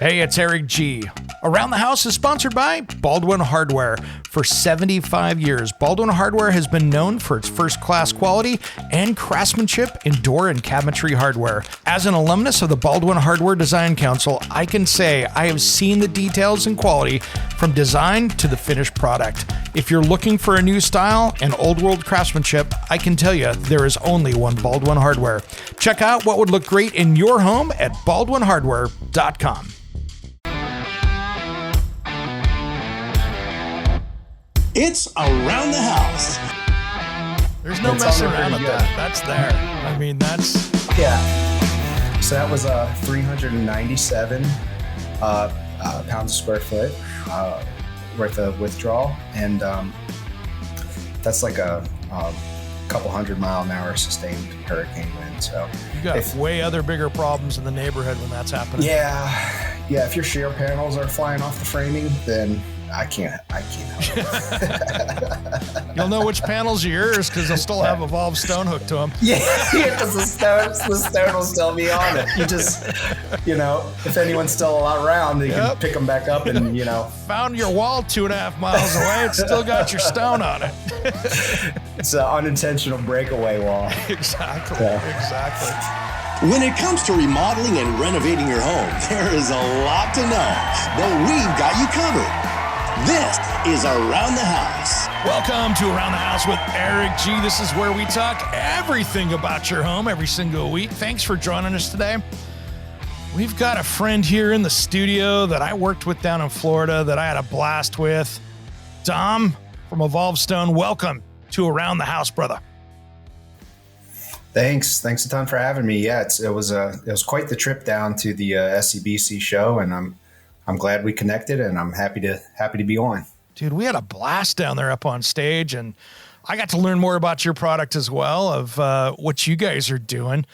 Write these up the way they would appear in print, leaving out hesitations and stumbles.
Hey, it's Eric G. Around the House is sponsored by Baldwin Hardware. For 75 years, Baldwin Hardware has been known for its first-class quality and craftsmanship in door and cabinetry hardware. As an alumnus of the Baldwin Hardware Design Council, I can say I have seen the details and quality from design to the finished product. If you're looking for a new style and old-world craftsmanship, I can tell you there is only one Baldwin Hardware. Check out what would look great in your home at baldwinhardware.com. It's Around the House. There's no messing around with that. That's there. I mean, that's... Yeah. So that was 397 pounds a square foot worth of withdrawal. And that's like a couple 100-mile-an-hour sustained hurricane wind. So you got way other bigger problems in the neighborhood when that's happening. Yeah. If your shear panels are flying off the framing, then I can't help it. You'll know which panels are yours because they'll still have Elove Stone hooked to them. Yeah, because the stone will still be on it. You just, if anyone's still around, you can pick them back up and, Found your wall 2.5 miles away. It's still got your stone on it. It's an unintentional breakaway wall. Exactly. When it comes to remodeling and renovating your home, there is a lot to know, but we've got you covered. This is Around the House. Welcome to Around the House with Eric G. This is where we talk everything about your home every single week. Thanks for joining us today. We've got a friend here in the studio that I worked with down in Florida that I had a blast with. Dom from Elove Stone, welcome to Around the House, brother. Thanks a ton for having me. Yeah, it was quite the trip down to the SCBC show, and I'm glad we connected, and I'm happy to be on. Dude, we had a blast down there up on stage, and I got to learn more about your product as well, of what you guys are doing.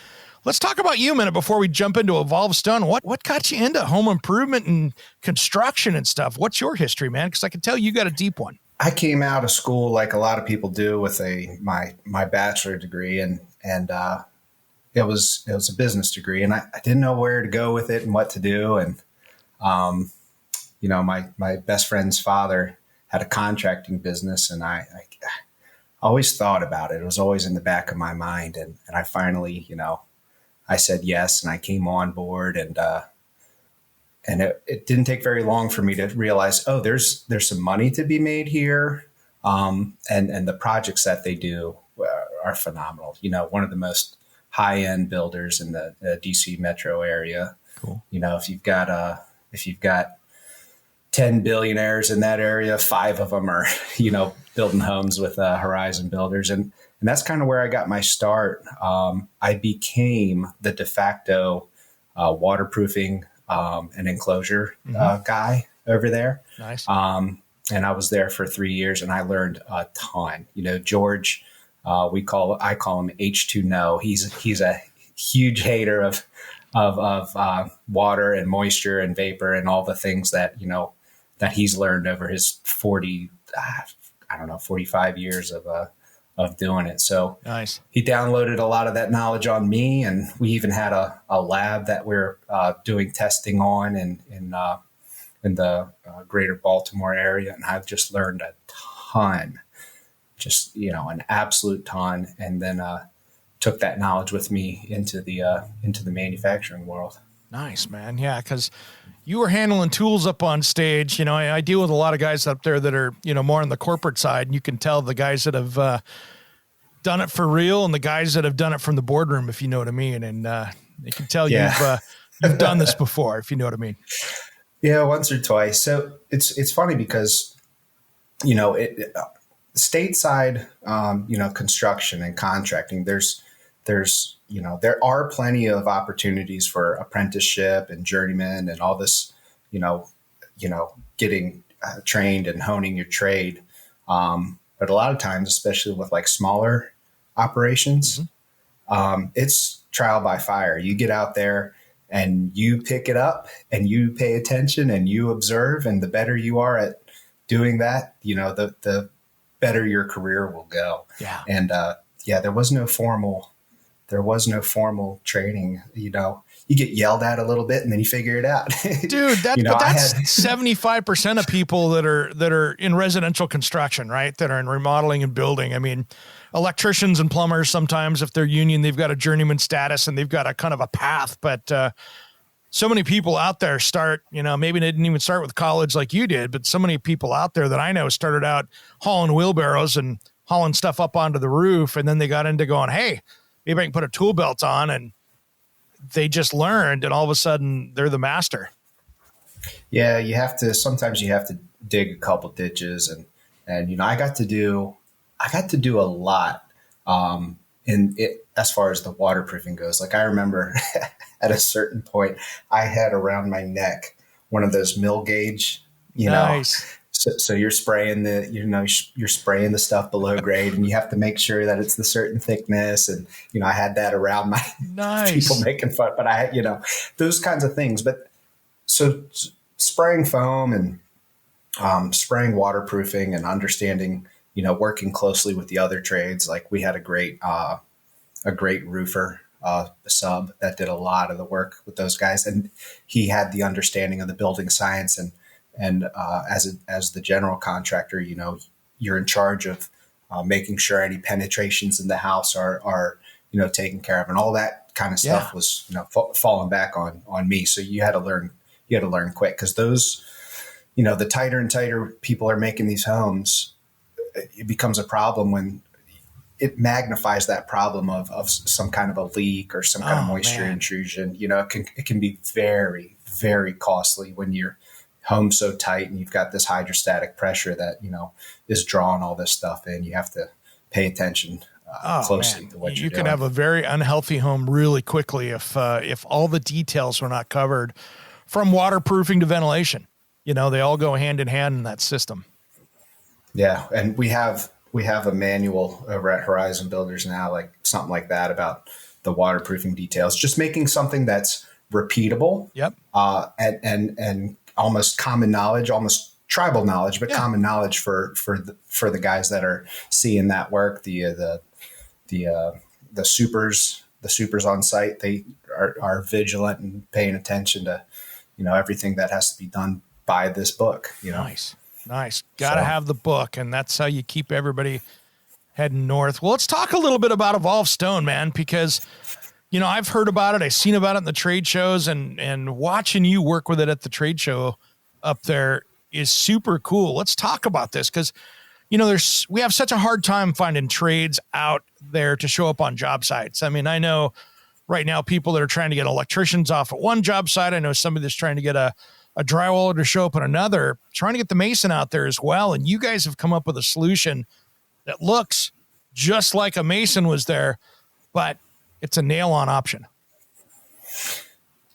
Let's talk about you a minute before we jump into Elove Stone. What got you into home improvement and construction and stuff? What's your history, man? Because I can tell you got a deep one. I came out of school like a lot of people do with my bachelor degree, and it was a business degree, and I didn't know where to go with it and what to do, and my best friend's father had a contracting business, and I always thought about it. It was always in the back of my mind. And I finally, I said yes, and I came on board, and it didn't take very long for me to realize, there's some money to be made here. And the projects that they do are phenomenal. One of the most high-end builders in the DC metro area. Cool. If you've got 10 billionaires in that area, 5 of them are, building homes with Horizon Builders. And that's kind of where I got my start. I became the de facto waterproofing and enclosure guy over there. Nice. And I was there for 3 years, and I learned a ton. George, I call him H2 No. He's a huge hater of water and moisture and vapor and all the things that, that he's learned over his 45 years of doing it. So nice. He downloaded a lot of that knowledge on me. And we even had a lab that we're doing testing on in the greater Baltimore area. And I've just learned a ton, an absolute ton. And then, took that knowledge with me into the manufacturing world. Nice, man. Yeah, because you were handling tools up on stage. I deal with a lot of guys up there that are, more on the corporate side, and you can tell the guys that have done it for real and the guys that have done it from the boardroom, if you know what I mean. And they can tell you've done this before, if you know what I mean. Yeah, once or twice. So it's funny because, stateside, construction and contracting, there are plenty of opportunities for apprenticeship and journeyman and all this, getting trained and honing your trade. But a lot of times, especially with like smaller operations, it's trial by fire. You get out there and you pick it up and you pay attention and you observe. And the better you are at doing that, the better your career will go. Yeah. And there was no formal training. You you get yelled at a little bit and then you figure it out. Dude, that's 75% of people that are in residential construction, right? That are in remodeling and building. I mean, electricians and plumbers, sometimes if they're union, they've got a journeyman status and they've got a kind of a path. But so many people out there start, maybe they didn't even start with college like you did, but so many people out there that I know started out hauling wheelbarrows and hauling stuff up onto the roof. And then they got into going, hey, maybe I can put a tool belt on, and they just learned, and all of a sudden they're the master. Yeah. Sometimes you have to dig a couple ditches and, I got to do a lot, in it as far as the waterproofing goes. Like I remember at a certain point I had around my neck one of those mill gauge, Nice. So you're spraying you're spraying the stuff below grade, and you have to make sure that it's the certain thickness. And, I had that around my Nice. people making fun, but I had, those kinds of things. But so spraying foam and spraying waterproofing and understanding, working closely with the other trades. Like we had a great roofer, sub that did a lot of the work with those guys. And he had the understanding of the building science and as the general contractor, you're in charge of making sure any penetrations in the house are taken care of, and all that kind of stuff was falling back on me. So you had to learn quick, because those, the tighter and tighter people are making these homes, it becomes a problem when it magnifies that problem of some kind of a leak or some kind of moisture intrusion. It can be very, very costly when your home's so tight and you've got this hydrostatic pressure that, is drawing all this stuff in. You have to pay attention closely to what you're doing. You can have a very unhealthy home really quickly if all the details were not covered, from waterproofing to ventilation. They all go hand in hand in that system. Yeah. And we have a manual over at Horizon Builders now, like something like that, about the waterproofing details, just making something that's repeatable. Yep. And almost common knowledge, almost tribal knowledge, but common knowledge for the guys that are seeing that work. The supers on site, they are vigilant and paying attention to, everything that has to be done by this book. Nice. Got to have the book, and that's how you keep everybody heading north. Well, let's talk a little bit about Elove Stone, man, because I've heard about it. I've seen about it in the trade shows, and watching you work with it at the trade show up there is super cool. Let's talk about this, because, we have such a hard time finding trades out there to show up on job sites. I mean, I know right now people that are trying to get electricians off at one job site. I know somebody that's trying to get a drywaller to show up on another, trying to get the mason out there as well. And you guys have come up with a solution that looks just like a mason was there, but it's a nail-on option.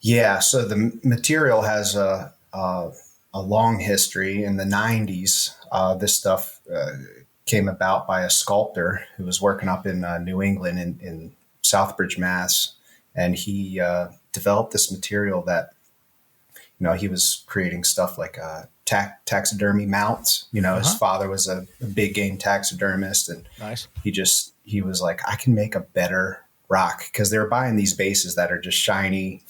Yeah. So the material has a long history. In the 90s, this stuff came about by a sculptor who was working up in New England in Southbridge, Mass. And he developed this material that, he was creating stuff like taxidermy mounts. His father was a big game taxidermist, and nice. He was like, I can make a better rock, because they're buying these bases that are just shiny,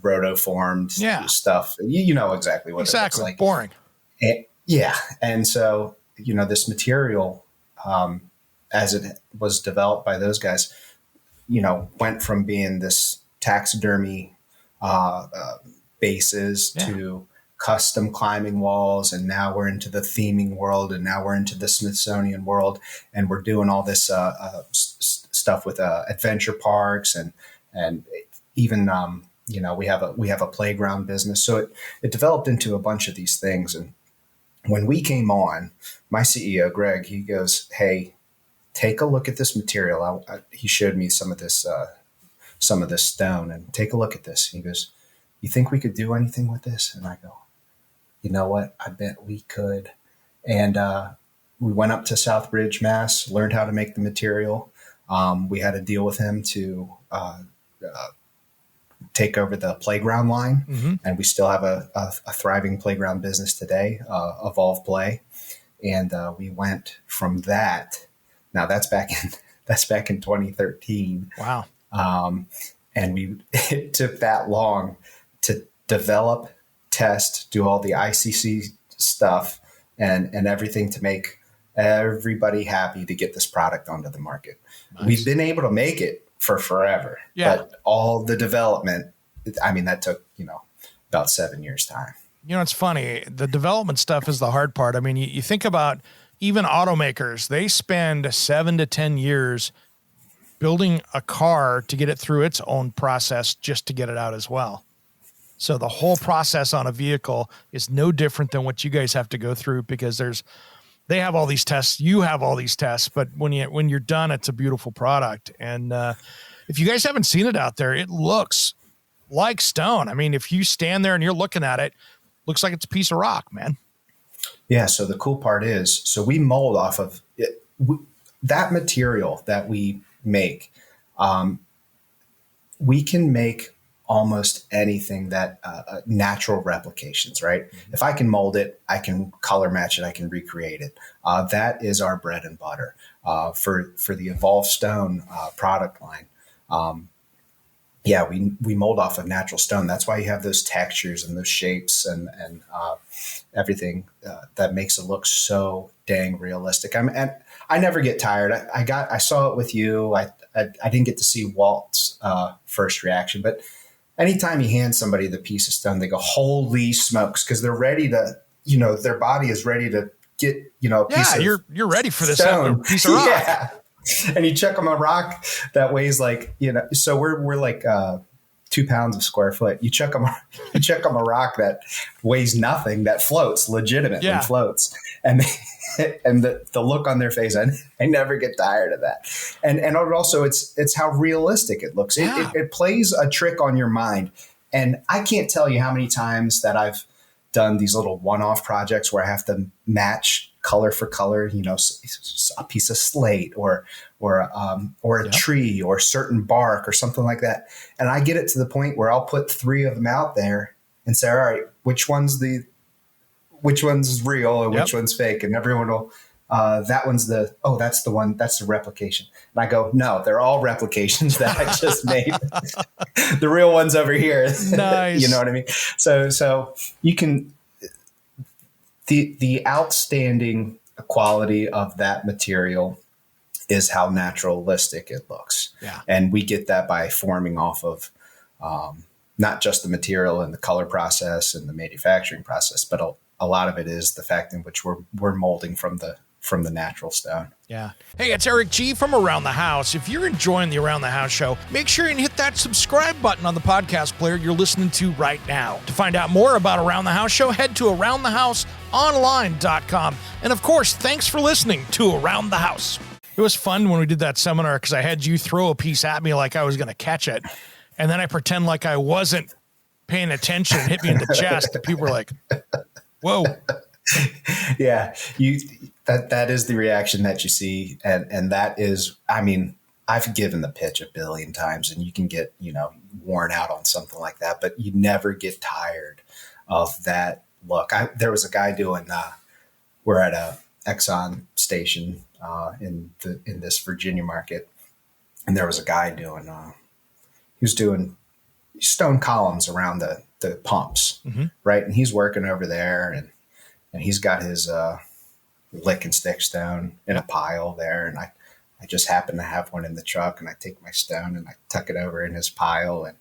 roto-formed stuff. You know exactly what it looks like. Boring. And so, this material, as it was developed by those guys, went from being this taxidermy bases to custom climbing walls. And now we're into the theming world, and now we're into the Smithsonian world. And we're doing all this stuff with adventure parks and even, we have a playground business. So it developed into a bunch of these things. And when we came on, my CEO, Greg, he goes, hey, take a look at this material. He showed me some of this stone, and take a look at this. He goes, you think we could do anything with this? And I go, you know what? I bet we could. And we went up to Southbridge, Mass, learned how to make the material. We had a deal with him to take over the playground line, and we still have a thriving playground business today, Evolve Play. And we went from that. Now that's back in 2013. Wow. And it took that long to develop, test, do all the ICC stuff and everything to make everybody happy to get this product onto the market. Nice. We've been able to make it for forever, but all the development, I mean, that took, about 7 years time. It's funny. The development stuff is the hard part. I mean, you think about even automakers, they spend 7 to 10 years building a car to get it through its own process just to get it out as well. So the whole process on a vehicle is no different than what you guys have to go through, because they have all these tests, you have all these tests, but when you're done, it's a beautiful product. And if you guys haven't seen it out there, it looks like stone. I mean, if you stand there and you're looking at it, looks like it's a piece of rock, man. Yeah. So the cool part is, so we mold off of it, that material that we make. We can make almost anything that natural replications, right? Mm-hmm. If I can mold it, I can color match it, I can recreate it. That is our bread and butter for the Elove Stone product line. We mold off of natural stone. That's why you have those textures and those shapes and everything that makes it look so dang realistic. And I never get tired. I saw it with you. I didn't get to see Walt's first reaction, but anytime you hand somebody the piece of stone, they go, holy smokes, because they're ready to, their body is ready to get, a piece of you're ready for this stone. Piece of rock. Yeah. And you chuck them a rock that weighs like, so we're like 2 pounds a square foot. You chuck them a rock that weighs nothing, that floats, legitimately floats. And the look on their face, I never get tired of that. And also it's how realistic it looks. It plays a trick on your mind. And I can't tell you how many times that I've done these little one-off projects where I have to match color for color, a piece of slate or a tree or certain bark or something like that. And I get it to the point where I'll put 3 of them out there and say, all right, which one's real and which one's fake? And everyone will, that's the one, that's the replication. And I go, no, they're all replications that I just made. The real one's over here. Nice. You know what I mean? So you can, the outstanding quality of that material is how naturalistic it looks. Yeah. And we get that by forming off of, not just the material and the color process and the manufacturing process, but a lot of it is the fact in which we're molding from the natural stone. Yeah. Hey, it's Eric G from Around the House. If you're enjoying the Around the House show, make sure and hit that subscribe button on the podcast player you're listening to right now. To find out more about Around the House show, head to aroundthehouseonline.com. And of course, thanks for listening to Around the House. It was fun when we did that seminar because I had you throw a piece at me like I was going to catch it. And then I pretend like I wasn't paying attention and hit me in the chest. And people were like, whoa. Yeah, that is the reaction that you see. And that is, I mean, I've given the pitch 1 billion times and you can get, worn out on something like that, but you never get tired of that look. There was a guy doing, we're at a Exxon station in this Virginia market. And there was a guy doing, he was doing stone columns around the pumps, mm-hmm. right? And he's working over there and he's got his lick and stick stone in a pile there. And I just happen to have one in the truck and I take my stone and I tuck it over in his pile. And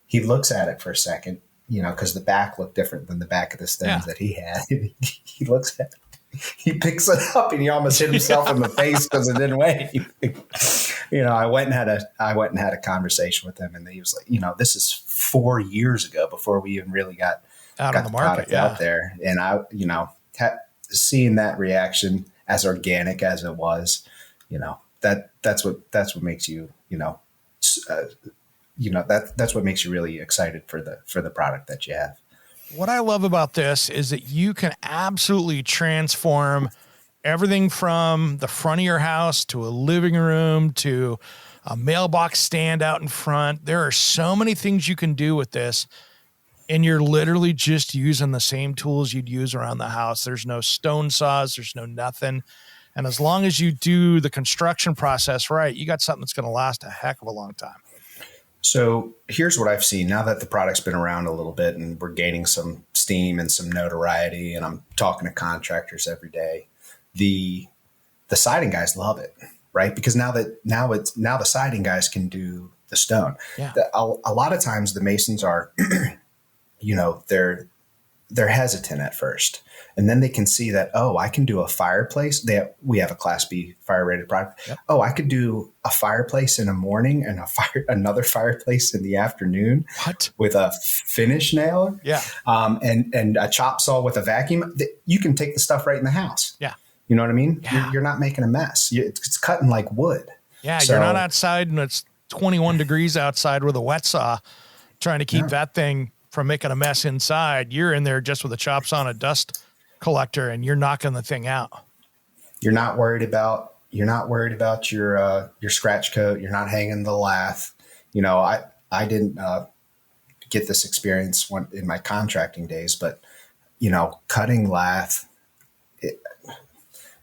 he looks at it for a second, because the back looked different than the back of the stones that he had. He looks at it. He picks it up and he almost hit himself in the face because it didn't weigh. I went and had a conversation with him, and he was like, this is 4 years ago before we even really got on the market out there. And seeing that reaction as organic as it was, that's what makes you, that's what makes you really excited for the product that you have. What I love about this is that you can absolutely transform everything from the front of your house to a living room to a mailbox stand out in front. There are so many things you can do with this, and you're literally just using the same tools you'd use around the house. There's no stone saws. There's no nothing. And as long as you do the construction process right, you got something that's going to last a heck of a long time. So here's what I've seen now that the product's been around a little bit and we're gaining some steam and some notoriety, and I'm talking to contractors every day. The siding guys love it, right? Because now the siding guys can do the stone. Yeah. A lot of times the masons are, they're hesitant at first, and then they can see that, oh, I can do a fireplace. We have a Class B fire rated product. Yep. Oh, I could do a fireplace in the morning and another fireplace in the afternoon. What? With a finish nailer. Yeah. And a chop saw with a vacuum. You can take the stuff right in the house. Yeah. You know what I mean? Yeah. You're not making a mess. It's cutting like wood. Yeah. So, you're not outside and it's 21 degrees outside with a wet saw trying to keep that thing from making a mess inside. You're in there just with a chop saw and a dust collector, and you're knocking the thing out. You're not worried about your scratch coat. You're not hanging the lath. I didn't get this experience in my contracting days, but cutting lath,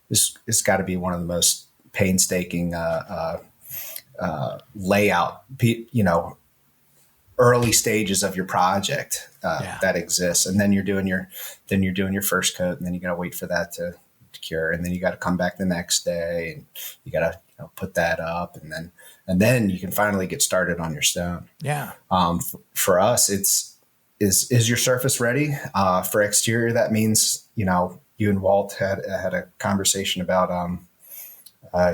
it's got to be one of the most painstaking layout, early stages of your project that exists. And then you're doing your first coat, and then you got to wait for that to cure. And then you got to come back the next day and you got to put that up, and then you can finally get started on your stone. Yeah. For us, is your surface ready for exterior? That means, you and Walt had a conversation about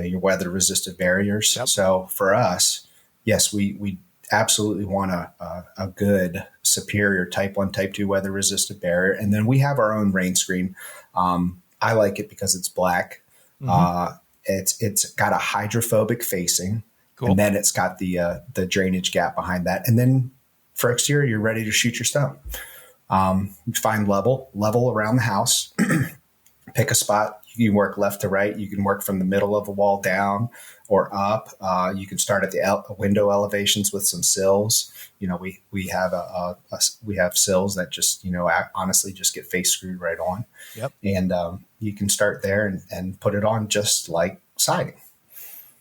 your weather resistant barriers. Yep. So for us, yes, we absolutely want a good superior type 1, type 2 weather resistant barrier. And then we have our own rain screen. I like it because it's black. Mm-hmm. It's got a hydrophobic facing. Cool. And then it's got the drainage gap behind that. And then for exterior, you're ready to shoot your stone. Find level around the house, pick a spot. You can work left to right. You can work from the middle of a wall down or up. You can start at the window elevations with some sills. We have sills that just, honestly just get face screwed right on. Yep. And you can start there and put it on just like siding.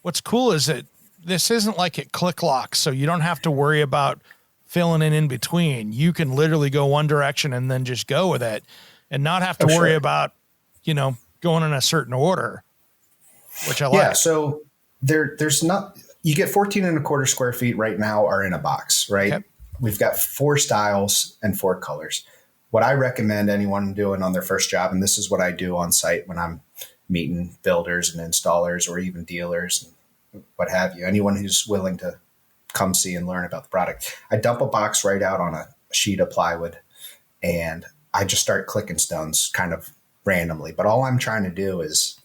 What's cool is that this isn't like it click locks, so you don't have to worry about filling in between. You can literally go one direction and then just go with it and not have to worry about, going in a certain order, which I like. Yeah. So there's not, you get 14.25 square feet right now are in a box, right? Okay. We've got 4 styles and 4 colors. What I recommend anyone doing on their first job, and this is what I do on site when I'm meeting builders and installers or even dealers and what have you, anyone who's willing to come see and learn about the product. I dump a box right out on a sheet of plywood and I just start clicking stones kind of randomly. But all I'm trying to do is,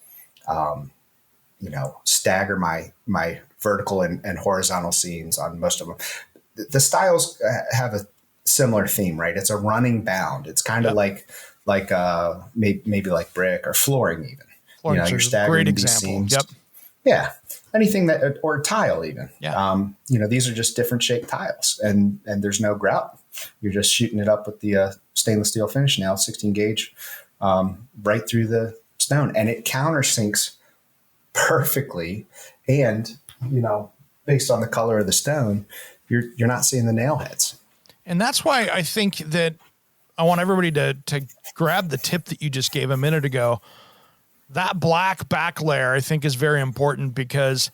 stagger my vertical and horizontal seams on most of them. The styles have a similar theme, right? It's a running bound. It's kind of like maybe like brick or flooring even. Flooring's you're staggering great these example. seams. Yep. Yeah. Anything that, or tile even. Yeah. These are just different shaped tiles and there's no grout. You're just shooting it up with the stainless steel finish nail, 16 gauge, right through the stone, and it countersinks perfectly. And, based on the color of the stone, you're not seeing the nail heads. And that's why I think that I want everybody to grab the tip that you just gave a minute ago. That black back layer, I think, is very important because,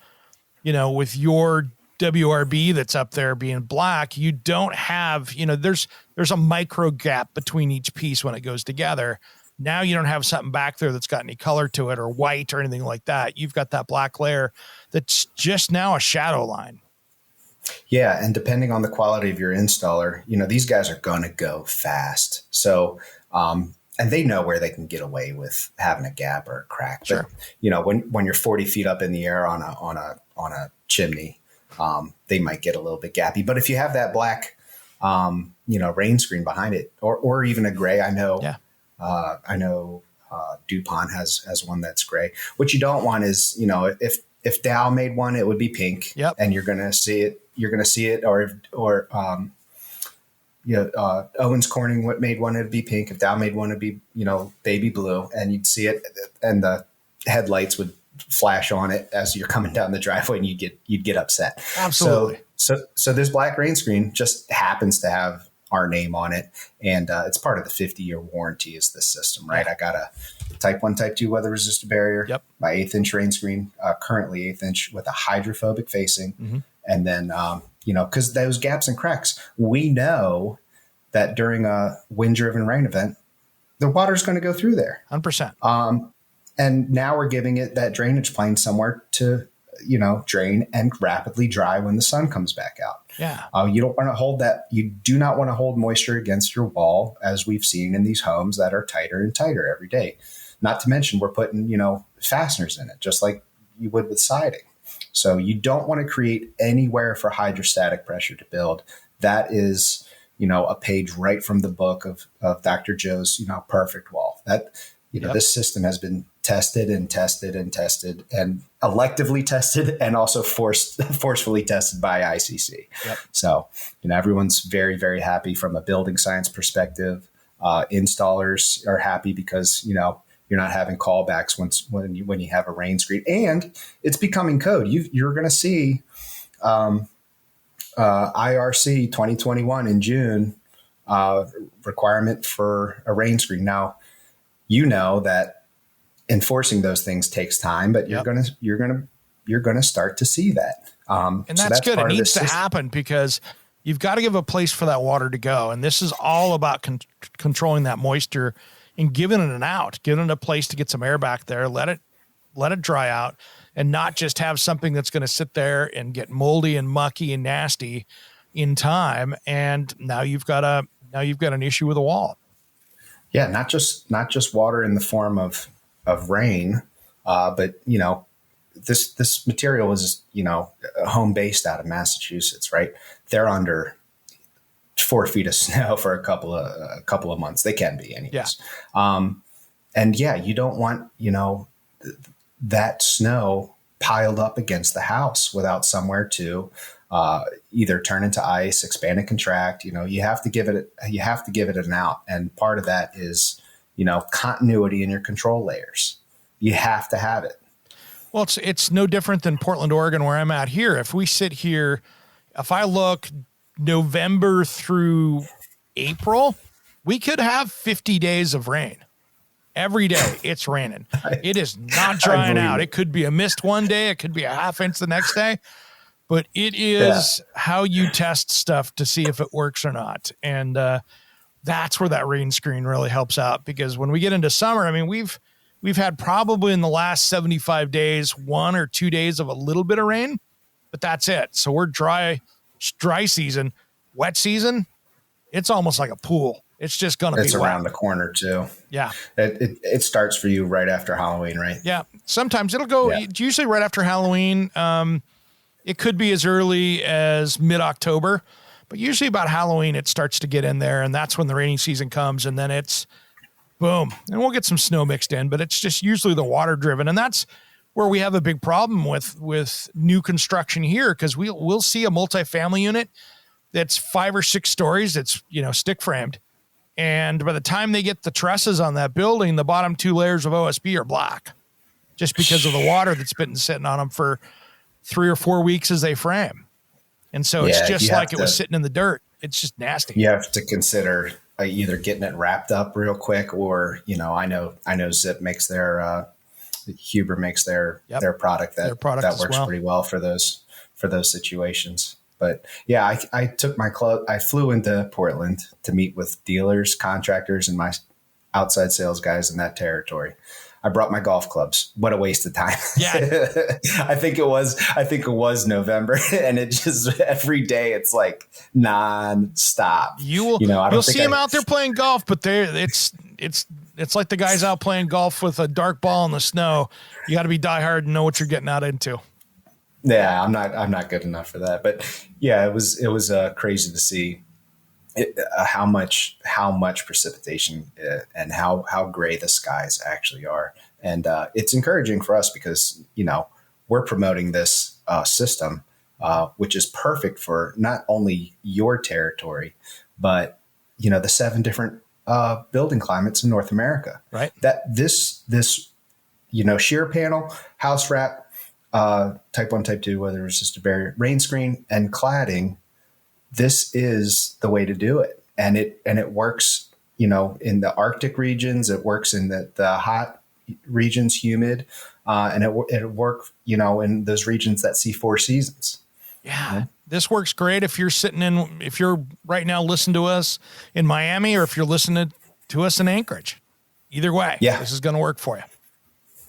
with your WRB that's up there being black, you don't have, there's a micro gap between each piece when it goes together. Now you don't have something back there that's got any color to it or white or anything like that. You've got that black layer that's just now a shadow line. Yeah. And depending on the quality of your installer, these guys are going to go fast. So, and they know where they can get away with having a gap or a crack. Sure. But, when you're 40 feet up in the air on a chimney, they might get a little bit gappy. But if you have that black, rain screen behind it, or even a gray, I know DuPont has one that's gray. What you don't want is, if Dow made one, it would be pink. Yep. And you're going to see it, or Owens Corning made one, it'd be pink. If Dow made one, it'd be, baby blue, and you'd see it and the headlights would flash on it as you're coming down the driveway and you'd get upset. Absolutely. So So this black rain screen just happens to have our name on it, and it's part of the 50-year warranty is this system, right? I got a type 1, type 2 weather resistant barrier, my 1/8-inch rain screen, currently 1/8 inch with a hydrophobic facing. And then, because those gaps and cracks, we know that during a wind-driven rain event, the water's going to go through there. 100%. And now we're giving it that drainage plane somewhere to, drain and rapidly dry when the sun comes back out. Yeah. You don't want to hold that. You do not want to hold moisture against your wall, as we've seen in these homes that are tighter and tighter every day. Not to mention we're putting, fasteners in it, just like you would with siding. So you don't want to create anywhere for hydrostatic pressure to build. That is, a page right from the book of Dr. Joe's, perfect wall. That, this system has been tested and tested and tested and electively tested and also forcefully tested by ICC. So, everyone's very, very happy from a building science perspective. Installers are happy because, you're not having callbacks when you have a rain screen, and it's becoming code. You're going to see IRC 2021 in June requirement for a rain screen. Now, that enforcing those things takes time, but you're gonna start to see that. And that's good. It needs to happen because you've got to give a place for that water to go. And this is all about controlling that moisture and giving it an out, giving it a place to get some air back there, let it dry out, and not just have something that's going to sit there and get moldy and mucky and nasty in time. And now you've got an issue with a wall. Yeah. Not just water in the form of rain, but this material is, home based out of Massachusetts, right? They're under 4 feet of snow for a couple of months. They can be anyways. Yeah. You don't want, that snow piled up against the house without somewhere to either turn into ice, expand and contract. You have to give it an out. And part of that is, continuity in your control layers. You have to have it. Well, it's no different than Portland, Oregon, where I'm at here. If we sit here, if I look November through April, we could have 50 days of rain. Every day it's raining. It is not drying out. It could be a mist one day. It could be a half inch the next day. But it is how you test stuff to see if it works or not. And that's where that rain screen really helps out, because when we get into summer, I mean, we've had probably in the last 75 days, 1 or 2 days of a little bit of rain, but that's it. So we're dry season. Wet season, it's almost like a pool. It's just going to be around the corner too. Yeah. It starts for you right after Halloween, right? Yeah. Sometimes it'll go usually right after Halloween. It could be as early as mid-October, but usually about Halloween, it starts to get in there, and that's when the rainy season comes, and then it's boom. And we'll get some snow mixed in, but it's just usually the water driven. And that's where we have a big problem with new construction here, because we'll see a multifamily unit that's 5 or 6 stories. That's, stick framed. And by the time they get the trusses on that building, the bottom 2 layers of OSB are black just because of the water that's been sitting on them for 3 or 4 weeks as they frame. And so it's just like it was sitting in the dirt. It's just nasty. You have to consider either getting it wrapped up real quick, or, I know Zip makes their, Huber makes their product that works pretty well for those situations. But yeah, I took I flew into Portland to meet with dealers, contractors, and my outside sales guys in that territory. I brought my golf clubs. What a waste of time. Yeah. I think it was November, and it just every day it's like nonstop. You'll see them out there playing golf, but it's like the guys out playing golf with a dark ball in the snow. You got to be diehard and know what you're getting out into. Yeah, I'm not good enough for that. But yeah, it was crazy to see how much precipitation and how gray the skies actually are. And it's encouraging for us because, we're promoting this system, which is perfect for not only your territory, but, the 7 different building climates in North America. Right. That this shear panel, house wrap, type 1, type 2, weather resistant barrier, rain screen, and cladding, this is the way to do it. And it works, in the Arctic regions, it works in the hot regions, humid, and it work, in those regions that see 4 seasons. Yeah. This works great if you're right now listening to us in Miami, or if you're listening to us in Anchorage. Either way, this is going to work for you.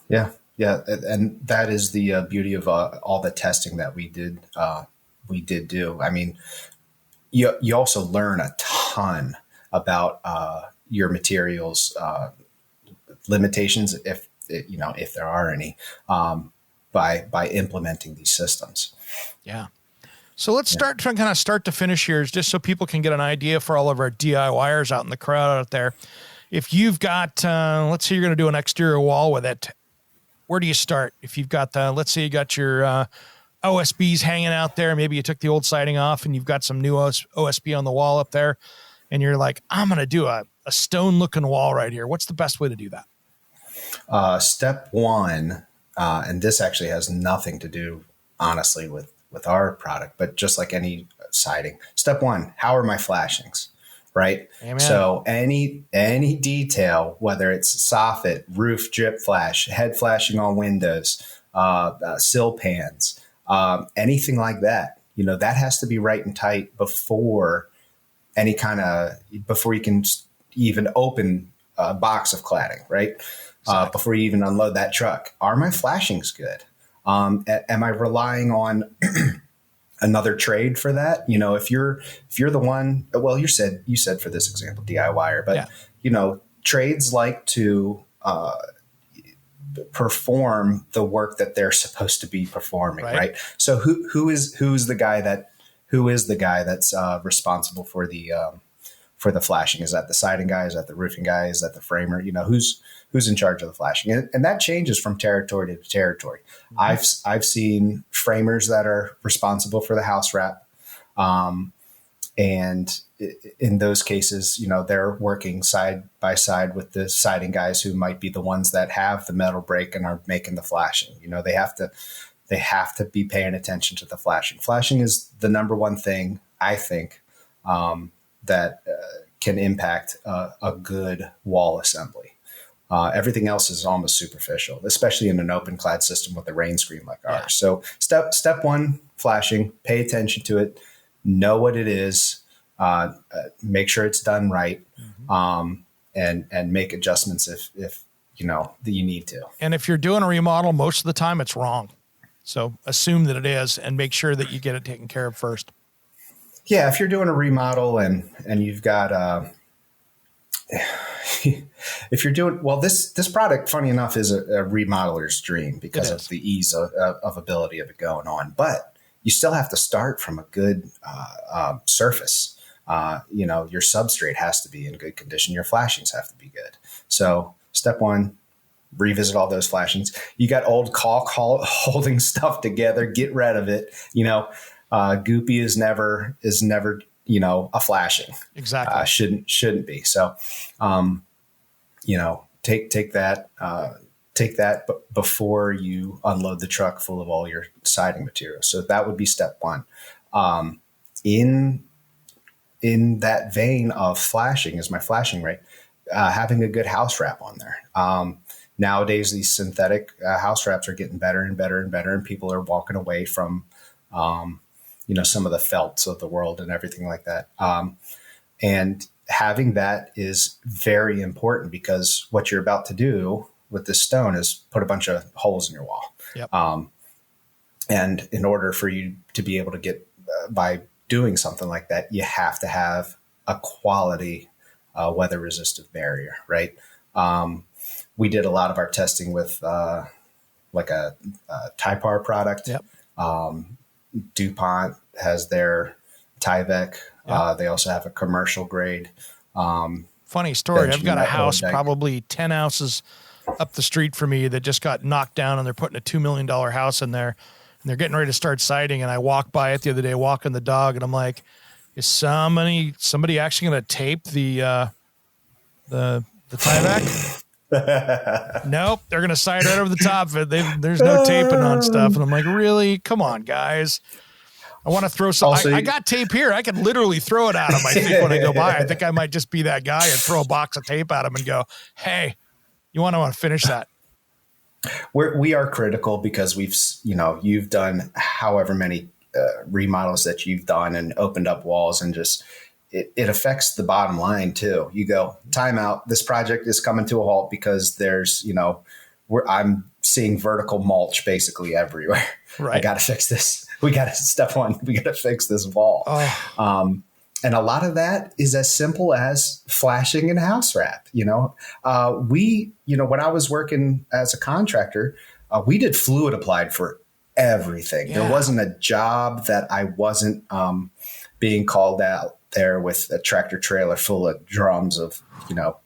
Yeah. Yeah. And that is the beauty of all the testing that we did do. I mean, you also learn a ton about your materials limitations, if there are any, by implementing these systems. Yeah. So let's start to finish here, just so people can get an idea for all of our DIYers out in the crowd out there. If you've got, let's say you're going to do an exterior wall with it, where do you start? If you've got let's say you got your OSBs hanging out there, maybe you took the old siding off and you've got some new OSB on the wall up there, and you're like, I'm going to do a stone looking wall right here. What's the best way to do that? Step one, and this actually has nothing to do, honestly, with our product, but just like any siding. Step one, how are my flashings, right? Amen. So any detail, whether it's soffit, roof drip flash, head flashing on windows, sill pans, anything like that, that has to be right and tight before you can even open a box of cladding, right? Exactly. Before you even unload that truck. Are my flashings good? Am I relying on another trade for that? If you're the one, well, you said for this example, DIYer, but trades like to perform the work that they're supposed to be performing, right? So who is the guy that's responsible for the flashing? Is that the siding guy? Is that the roofing guy? Is that the framer? Who's in charge of the flashing? And that changes from territory to territory. Mm-hmm. I've seen framers that are responsible for the house wrap. And in those cases, they're working side by side with the siding guys, who might be the ones that have the metal break and are making the flashing. They have to be paying attention to the flashing. Flashing is the number one thing, I think, that can impact a good wall assembly. Everything else is almost superficial, especially in an open clad system with a rain screen like ours. So step one, flashing, pay attention to it, know what it is, make sure it's done right, and make adjustments if that you need to. And if you're doing a remodel, most of the time it's wrong. So assume that it is, and make sure that you get it taken care of first. Yeah, if you're doing a remodel and you've got if you're doing this product, funny enough, is a remodeler's dream because of the ease of ability of it going on. But you still have to start from a good surface. Your substrate has to be in good condition. Your flashings have to be good. So step one, revisit all those flashings. You got old caulk holding stuff together. Get rid of it. Goopy is never a flashing. Exactly. Shouldn't be. So, take that before you unload the truck full of all your siding material. So that would be step one. In that vein of flashing, is my flashing right? Having a good house wrap on there. Nowadays, these synthetic house wraps are getting better and better and better, and people are walking away from, some of the felts of the world and everything like that. And having that is very important, because what you're about to do with this stone is put a bunch of holes in your wall. Yep. And in order for you to be able to get by doing something like that, you have to have a quality weather resistant barrier, right? We did a lot of our testing with like a Typar product. Yep. DuPont has their Tyvek. Yep. They also have a commercial grade. Funny story. I've got a house probably 10 houses up the street from me that just got knocked down, and they're putting a $2 million house in there, and they're getting ready to start siding. And I walked by it the other day, walking the dog, and I'm like, is somebody actually going to tape the Tyvek? Nope, they're going to slide right over the top of it. There's no taping on stuff. And I'm like, really? Come on, guys. I want to throw some. I got tape here. I can literally throw it at them. I think when I go by, I think I might just be that guy and throw a box of tape at them and go, hey, you want to finish that? We are critical because you've done however many remodels that you've done and opened up walls, and just it affects the bottom line too. You go, time out. This project is coming to a halt because there's, I'm seeing vertical mulch basically everywhere. Right. I got to fix this. We got to fix this wall. Oh. And a lot of that is as simple as flashing and house wrap. When I was working as a contractor, we did fluid applied for everything. Yeah. There wasn't a job that I wasn't being called out there with a tractor trailer full of drums of,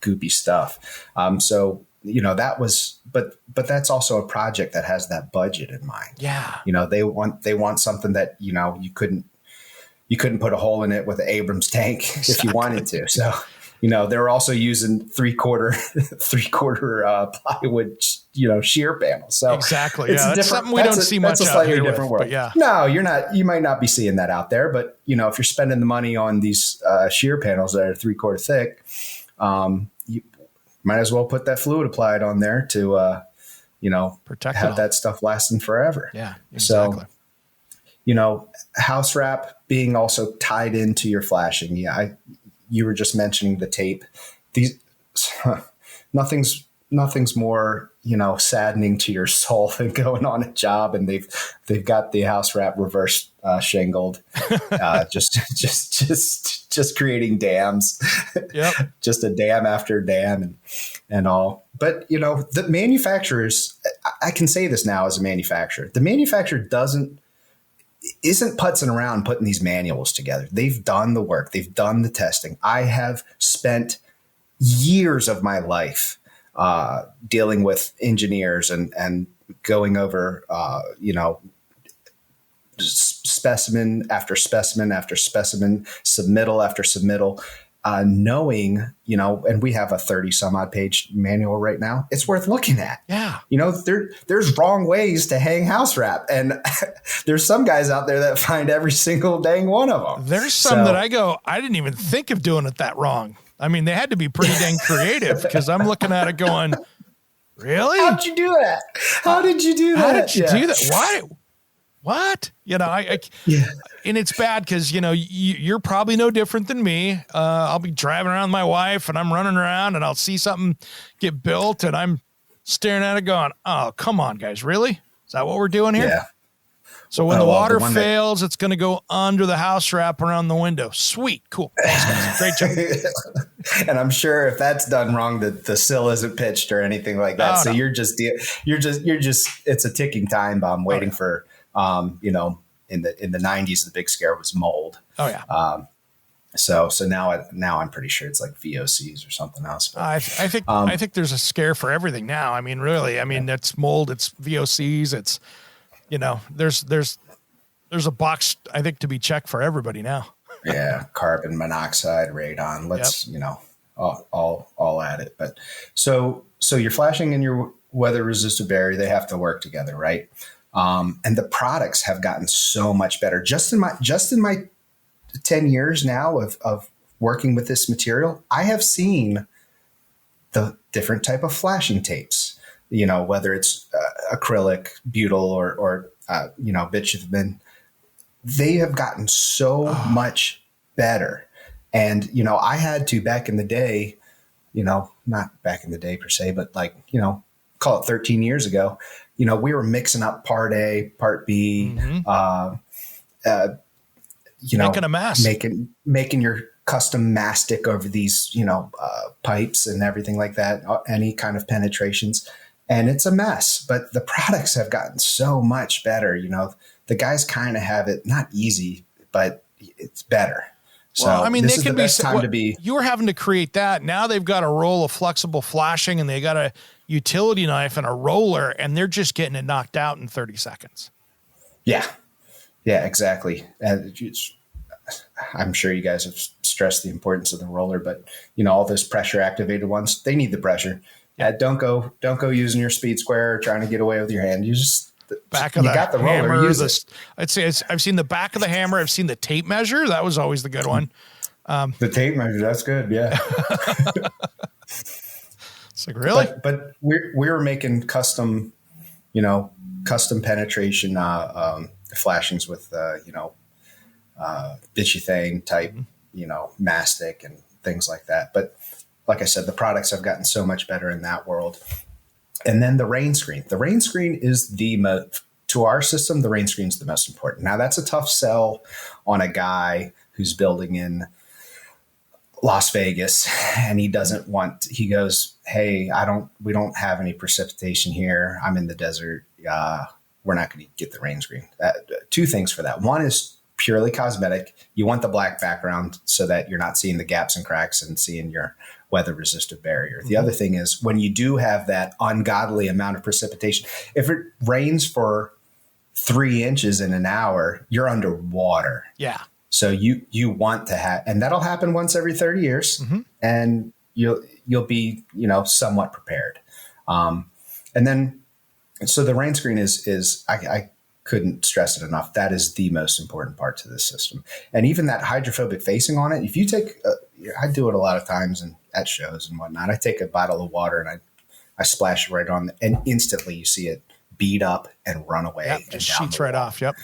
goopy stuff. That was, but that's also a project that has that budget in mind. Yeah. They want something that, you couldn't put a hole in it with an Abrams tank if you wanted to. So, they're also using three-quarter plywood, shear panels. So exactly. Yeah. That's something we don't see much out here. That's a slightly different world. But yeah. No, you might not be seeing that out there, but if you're spending the money on these shear panels that are 3/4 thick, you might as well put that fluid applied on there to, protect have that stuff lasting forever. Yeah, exactly. So, house wrap being also tied into your flashing. Yeah. You were just mentioning the tape. Nothing's more, saddening to your soul than going on a job and they've got the house wrap reverse shingled, just creating dams, yep. Just a dam after dam and all. But the manufacturers, I can say this now as a manufacturer, the manufacturer isn't putzing around putting these manuals together. They've done the work. They've done the testing. I have spent years of my life dealing with engineers and going over, specimen after specimen after specimen, submittal after submittal, knowing, and we have a 30 some odd page manual right now. It's worth looking at. Yeah. There's wrong ways to hang house wrap. And there's some guys out there that find every single dang one of them. There's some that I didn't even think of doing it that wrong. I mean, they had to be pretty dang creative because I'm looking at it going, really? How'd you do that? How did you do that? How did you do that? Why? What? And it's bad because, you're probably no different than me. I'll be driving around with my wife and I'm running around and I'll see something get built and I'm staring at it going, oh, come on, guys. Really? Is that what we're doing here? Yeah. So when the water fails, it's going to go under the house wrap around the window. Sweet. Cool. Thanks, guys. Great job. And I'm sure if that's done wrong, the sill isn't pitched or anything like that. Oh, so no. you're just, it's a ticking time bomb waiting for, in the 90s, the big scare was mold. Oh yeah. So now I'm pretty sure it's like VOCs or something else. But, I think there's a scare for everything now. I mean, really, it's mold, it's VOCs, it's, there's a box, I think, to be checked for everybody now. Yeah. Carbon monoxide, radon, let's, all at it. But so your flashing and your weather resistant barrier, they have to work together. Right. And the products have gotten so much better just in my 10 years now of working with this material. I have seen the different type of flashing tapes, whether it's acrylic, butyl or bitumen. They have gotten so much better. And, I had to back in the day, not back in the day per se, but call it 13 years ago, we were mixing up part A, part B, making a mess, making your custom mastic over these, pipes and everything like that, any kind of penetrations. And it's a mess, but the products have gotten so much better. The guys kind of have it not easy, but it's better. So well, this is the best time to be. You were having to create that. Now they've got a roll of flexible flashing and they got a utility knife and a roller and they're just getting it knocked out in 30 seconds. Yeah. Yeah, exactly. And I'm sure you guys have stressed the importance of the roller, but all those pressure activated ones, they need the pressure. Don't go using your speed square or trying to get away with your hand. You just got the hammer, roller. use it. I'd say I've seen the back of the hammer. I've seen the tape measure. That was always the good one. The tape measure, that's good. Yeah. It's like, really? But we were making custom penetration flashings with bitchy type, mastic and things like that. But like I said, the products have gotten so much better in that world. And then the rain screen. The rain screen is to our system, the rain screen is the most important. Now that's a tough sell on a guy who's building in Las Vegas and he goes, hey, we don't have any precipitation here. I'm in the desert. We're not going to get the rain screen. Two things for that. One is purely cosmetic. You want the black background so that you're not seeing the gaps and cracks and seeing your weather resistant barrier. The other thing is when you do have that ungodly amount of precipitation, if it rains for 3 inches in an hour, you're underwater. Yeah. So you want to have, and that'll happen once every 30 years and you'll be, somewhat prepared. And then, so the rain screen is I couldn't stress it enough. That is the most important part to this system. And even that hydrophobic facing on it, if you take, I do it a lot of times and at shows and whatnot, I take a bottle of water and I splash it right on and instantly you see it beat up and run away. Yep, and just sheets right off. Yep.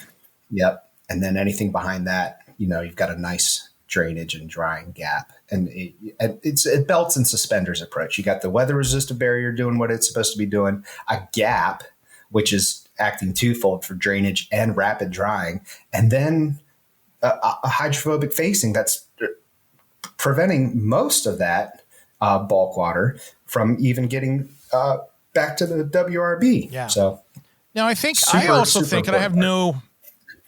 And then anything behind that, you've got a nice drainage and drying gap. And it's a belts and suspenders approach. You got the weather resistant barrier doing what it's supposed to be doing, a gap, which is acting twofold for drainage and rapid drying, and then a hydrophobic facing that's preventing most of that bulk water from even getting back to the WRB. Yeah. So now I also think, and I have no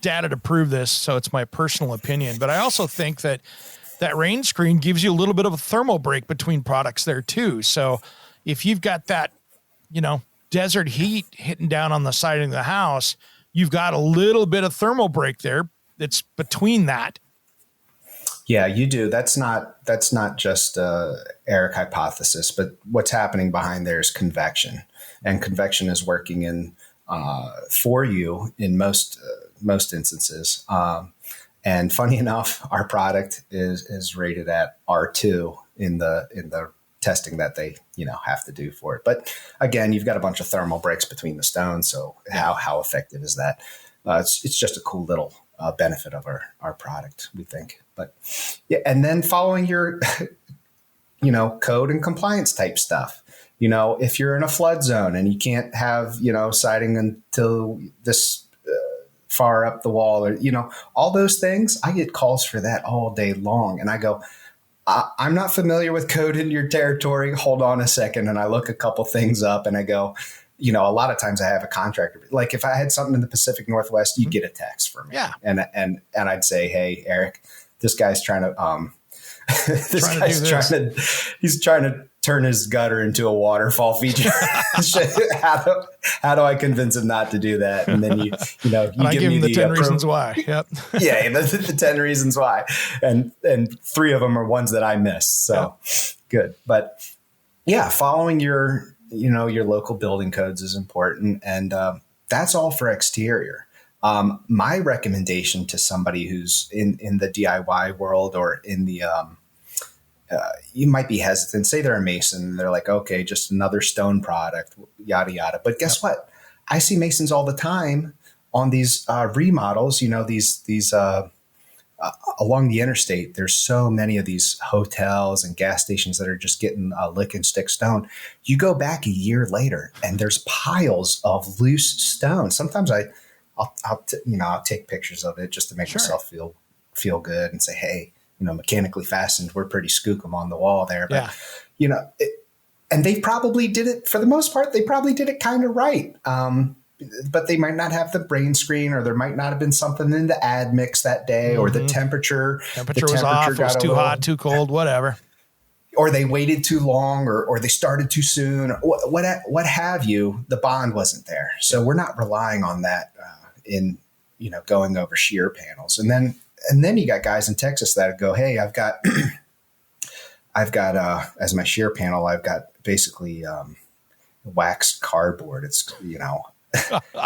data to prove this, so it's my personal opinion, but I also think that rain screen gives you a little bit of a thermal break between products there too. So if you've got that, desert heat hitting down on the side of the house, you've got a little bit of thermal break there that's between that. Yeah, you do. That's not just Eric hypothesis, but what's happening behind there is convection, and convection is working in for you in most instances. And funny enough, our product is rated at R2 in the testing that they have to do for it. But again, you've got a bunch of thermal breaks between the stones. So how effective is that? It's just a cool little benefit of our product, we think. But yeah, and then following your code and compliance type stuff. If you're in a flood zone and you can't have siding until this far up the wall, or all those things, I get calls for that all day long, and I go, I'm not familiar with code in your territory. Hold on a second. And I look a couple things up and I go, a lot of times I have a contractor. Like if I had something in the Pacific Northwest, you get a text from me. Yeah. And I'd say, hey, Eric, this guy's trying to, he's trying to turn his gutter into a waterfall feature. How do I convince him not to do that? And then you give him the 10 reasons why. Yep. Yeah, the 10 reasons why, and 3 of them are ones that I missed. So good, but yeah, following your local building codes is important, and that's all for exterior. My recommendation to somebody who's in the DIY world or in the you might be hesitant. Say they're a mason and they're like, okay, just another stone product, yada, yada. But guess what? I see masons all the time on these remodels, these along the interstate. There's so many of these hotels and gas stations that are just getting lick and stick stone. You go back a year later and there's piles of loose stone. Sometimes I'll take pictures of it just to make myself feel good and say, hey, mechanically fastened, we're pretty skookum on the wall there. But, and they probably did it, for the most part, they probably did it kind of right. But they might not have the brain screen, or there might not have been something in the ad mix that day, or the temperature was off, it was too hot, too cold, whatever. Or they waited too long, or they started too soon, what have you. The bond wasn't there. So we're not relying on that in going over shear panels. And then you got guys in Texas that go, hey, I've got I've got, as my shear panel, I've got basically, waxed cardboard. It's,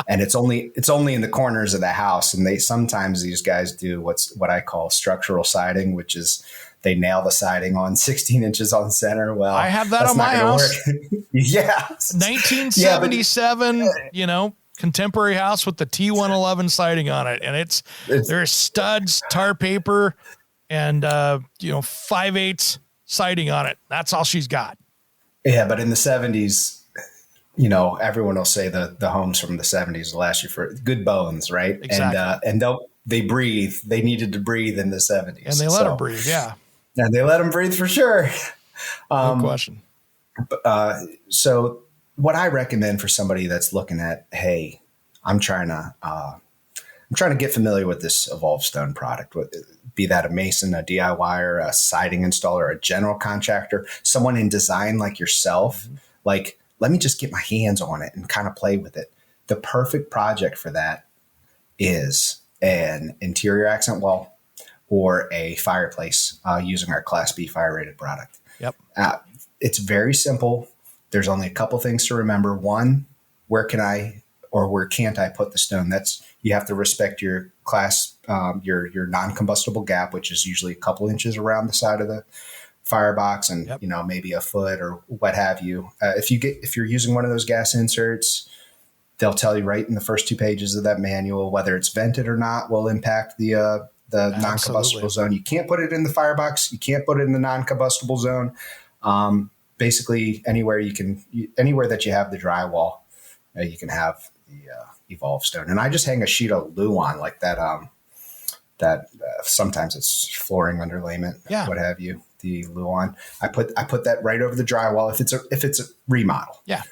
and it's only in the corners of the house. And sometimes these guys do what I call structural siding, which is they nail the siding on 16 inches on center. Well, I have that on my house. Yeah. 1977, contemporary house with the T111 siding on it. And there's studs, tar paper, and, 5/8 siding on it. That's all she's got. Yeah. But in the 70s, everyone will say the homes from the 70s will last you for good bones, right? Exactly. And they breathe. They needed to breathe in the 70s. And they let them breathe, yeah. And they let them breathe for sure. No question. So what I recommend for somebody that's looking at, hey, I'm trying to get familiar with this Elove Stone product, be that a mason, a DIYer, a siding installer, a general contractor, someone in design like yourself, like, let me just get my hands on it and kind of play with it. The perfect project for that is an interior accent wall or a fireplace using our Class B fire rated product. Yep. It's very simple. There's only a couple things to remember. One, where can't I put the stone? You have to respect your class, your non-combustible gap, which is usually a couple inches around the side of the firebox and, yep. Maybe a foot or what have you. If you're using one of those gas inserts, they'll tell you right in the first 2 pages of that manual, whether it's vented or not will impact the non-combustible zone. You can't put it in the firebox. You can't put it in the non-combustible zone. Basically anywhere that you have the drywall, you can have the Elove Stone. And I just hang a sheet of Luan like that. Sometimes it's flooring underlayment, what have you. The Luan. I put that right over the drywall if it's a remodel. Yeah.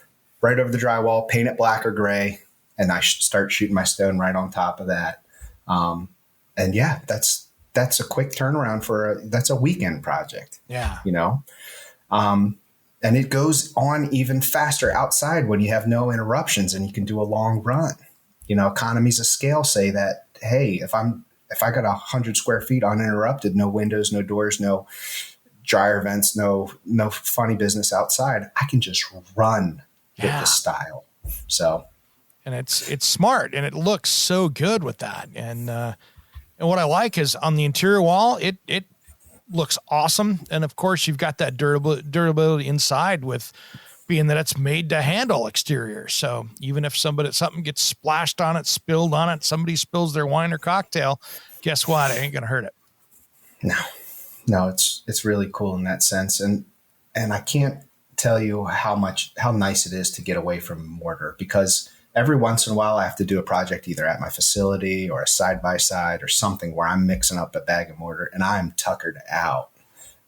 Right over the drywall, paint it black or gray, and I start shooting my stone right on top of that. And yeah, that's a quick turnaround that's a weekend project. Yeah. And it goes on even faster outside when you have no interruptions and you can do a long run. Economies of scale say that, hey, if I got 100 square feet uninterrupted, no windows, no doors, no dryer vents, no funny business outside, I can just run with the style. So, and it's smart and it looks so good with that. And what I like is on the interior wall, it looks awesome. And of course you've got that durability inside with being that it's made to handle exterior. So even if something gets splashed on it, spilled on it, somebody spills their wine or cocktail, guess what? It ain't going to hurt it. No, it's really cool in that sense. And I can't tell you how nice it is to get away from mortar, because every once in a while I have to do a project either at my facility or a side-by-side or something where I'm mixing up a bag of mortar and I'm tuckered out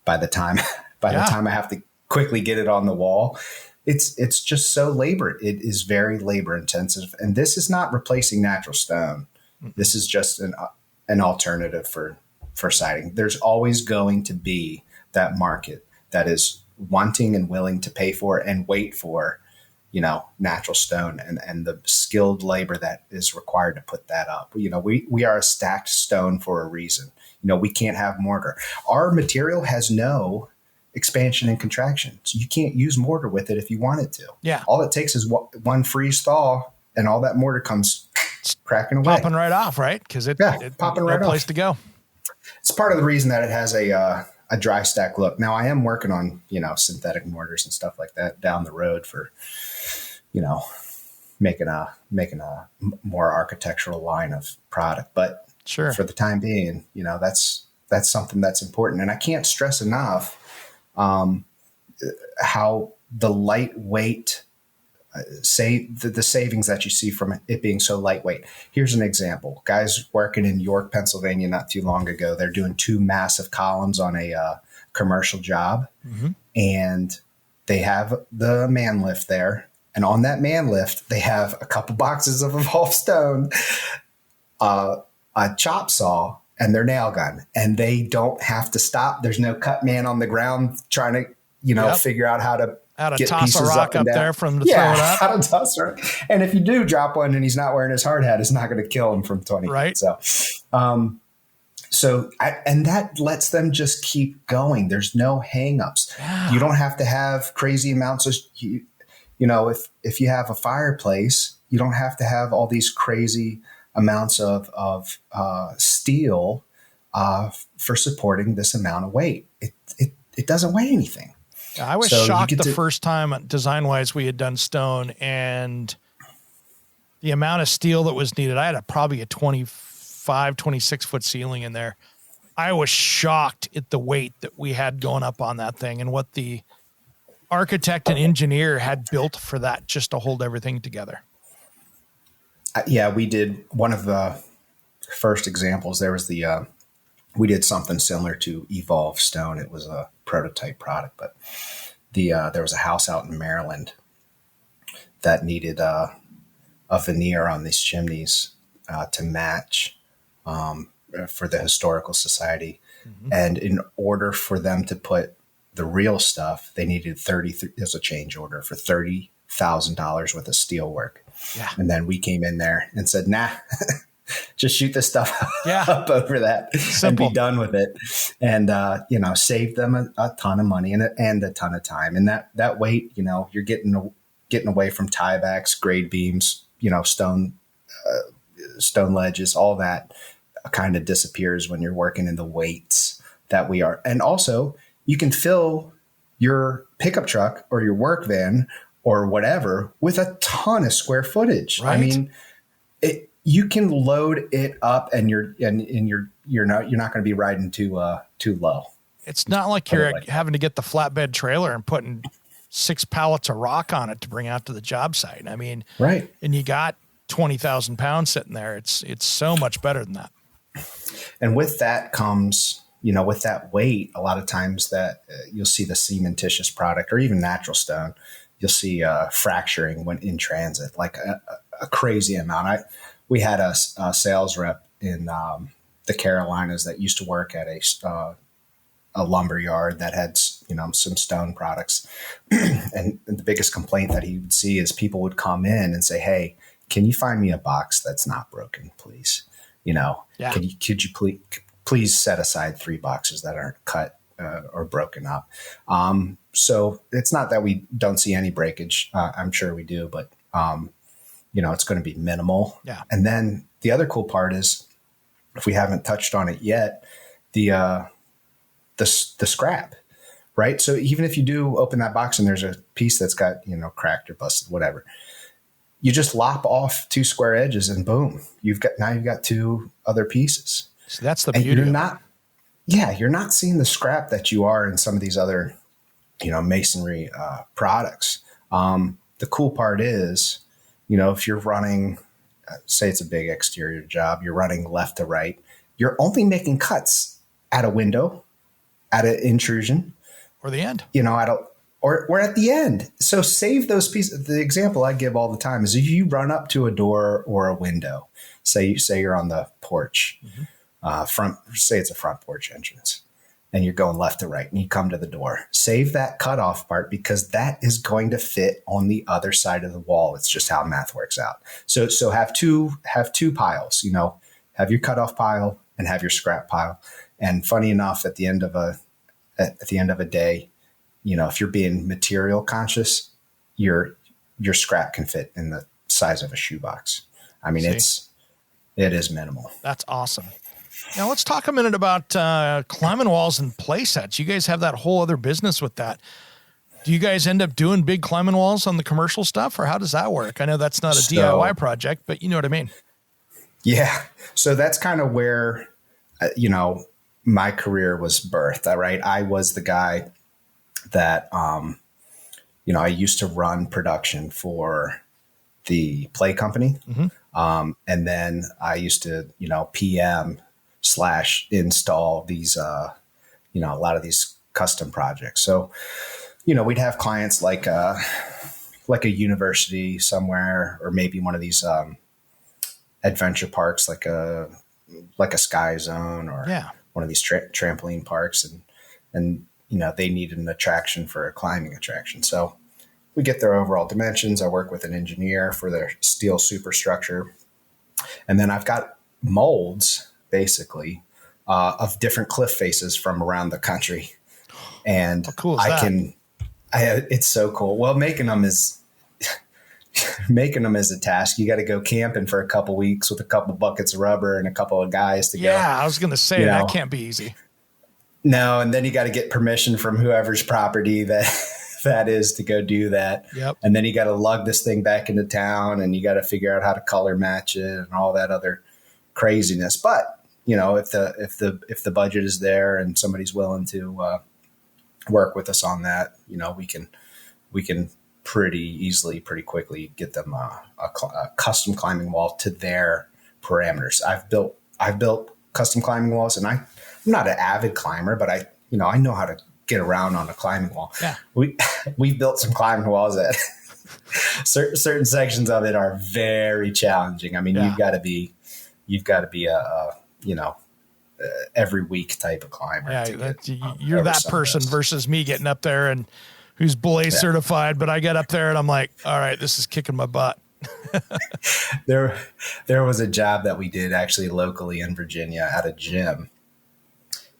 by the time the time I have to quickly get it on the wall. It's just so it is very labor intensive. And this is not replacing natural stone. This is just an alternative for siding. There's always going to be that market that is wanting and willing to pay for and wait for, natural stone and the skilled labor that is required to put that up. We are a stacked stone for a reason. We can't have mortar. Our material has no expansion and contraction. So you can't use mortar with it if you wanted to. Yeah. All it takes is one freeze thaw and all that mortar comes cracking away. Popping right off, right? Because it's popping right off. No place to go. It's part of the reason that it has a dry stack look. Now I am working on, synthetic mortars and stuff like that down the road for, making a more architectural line of product. But sure, for the time being, that's something that's important. And I can't stress enough how the lightweight the savings that you see from it being so lightweight. Here's an example. Guys working in York, Pennsylvania not too long ago, they're doing 2 massive columns on a commercial job. Mm-hmm. And they have the man lift there. And on that man lift, they have a couple boxes of Elove Stone, a chop saw, and their nail gun. And they don't have to stop. There's no cut man on the ground trying to, figure out how to get toss a rock up there from to throw it up. How to toss her. And if you do drop one and he's not wearing his hard hat, it's not going to kill him from 20 right. feet. So, And that lets them just keep going. There's no hangups. Yeah. You don't have to have crazy amounts of, if you have a fireplace, you don't have to have all these crazy amounts of steel for supporting this amount of weight. It doesn't weigh anything. I was shocked the first time design-wise we had done stone, and the amount of steel that was needed. I had probably a 25, 26-foot ceiling in there. I was shocked at the weight that we had going up on that thing and what the architect and engineer had built for that just to hold everything together. Yeah, we did one of the first examples. There was we did something similar to Elove Stone. It was a prototype product, but there was a house out in Maryland that needed a veneer on these chimneys to match for the Historical Society. Mm-hmm. And in order for them to put the real stuff, they needed there's a change order for $30,000 worth of steel work. Yeah. And then we came in there and said, nah, just shoot this stuff up over that. Simple. And be done with it. And, saved them a ton of money and a ton of time. And that weight, you're getting away from tiebacks, grade beams, stone ledges, all that kind of disappears when you're working in the weights that we are. And also you can fill your pickup truck or your work van or whatever with a ton of square footage. Right. I mean, you can load it up and you're not going to be riding too low. It's not like you're having to get the flatbed trailer and putting 6 pallets of rock on it to bring out to the job site. I mean, right. And you got 20,000 pounds sitting there. It's so much better than that. And with that comes, with that weight, a lot of times that you'll see the cementitious product or even natural stone, you'll see fracturing when in transit, like a crazy amount. We had a sales rep in the Carolinas that used to work at a lumber yard that had, some stone products. And the biggest complaint that he would see is people would come in and say, hey, can you find me a box that's not broken, please? Could you please set aside 3 boxes that aren't cut or broken up? So it's not that we don't see any breakage. I'm sure we do, but it's going to be minimal. Yeah. And then the other cool part is, if we haven't touched on it yet, the scrap, right? So even if you do open that box and there's a piece that's got, cracked or busted, whatever, you just lop off 2 square edges and boom, you've got 2 other pieces. So that's the beauty. You're not seeing the scrap that you are in some of these other, masonry products. The cool part is, if you're running, say it's a big exterior job, you're running left to right, you're only making cuts at a window, at an intrusion, or the end, or at the end. So save those pieces. The example I give all the time is if you run up to a door or a window, say you're on the porch, say it's a front porch entrance, and you're going left to right and you come to the door, save that cutoff part because that is going to fit on the other side of the wall. It's just how math works out. So have two piles, have your cutoff pile and have your scrap pile. And funny enough, at the end of a day, if you're being material conscious, your scrap can fit in the size of a shoebox. I mean, it is minimal. That's awesome. Now let's talk a minute about climbing walls and play sets. You guys have that whole other business with that. Do you guys end up doing big climbing walls on the commercial stuff, or how does that work? I know that's not a DIY project, but you know what I mean? Yeah. So that's kind of where, my career was birthed. Right. I was the guy that, I used to run production for the play company. Mm-hmm. And then I used to, PM/install these, a lot of these custom projects. So, we'd have clients like a university somewhere, or maybe one of these, adventure parks, like a Sky Zone, or one of these trampoline parks. And, they need an attraction for a climbing attraction. So we get their overall dimensions. I work with an engineer for their steel superstructure. And then I've got molds, basically, of different cliff faces from around the country. And how cool is that? It's so cool. Well, making them is a task. You got to go camping for a couple weeks with a couple buckets of rubber and a couple of guys to go. Yeah, I was going to say that can't be easy. No, and then you got to get permission from whoever's property that is to go do that. Yep. And then you got to lug this thing back into town, and you got to figure out how to color match it and all that other craziness. But if the budget is there and somebody's willing to work with us on that, we can pretty easily, pretty quickly get them a custom climbing wall to their parameters. I've built custom climbing walls, and I'm not an avid climber, but I know how to get around on a climbing wall. Yeah. We've built some climbing walls that certain sections of it are very challenging. I mean, you've got to be a every week type of climber. Yeah, you're that person versus me getting up there and who's belay certified, but I get up there and I'm like, all right, this is kicking my butt. There was a job that we did actually locally in Virginia at a gym,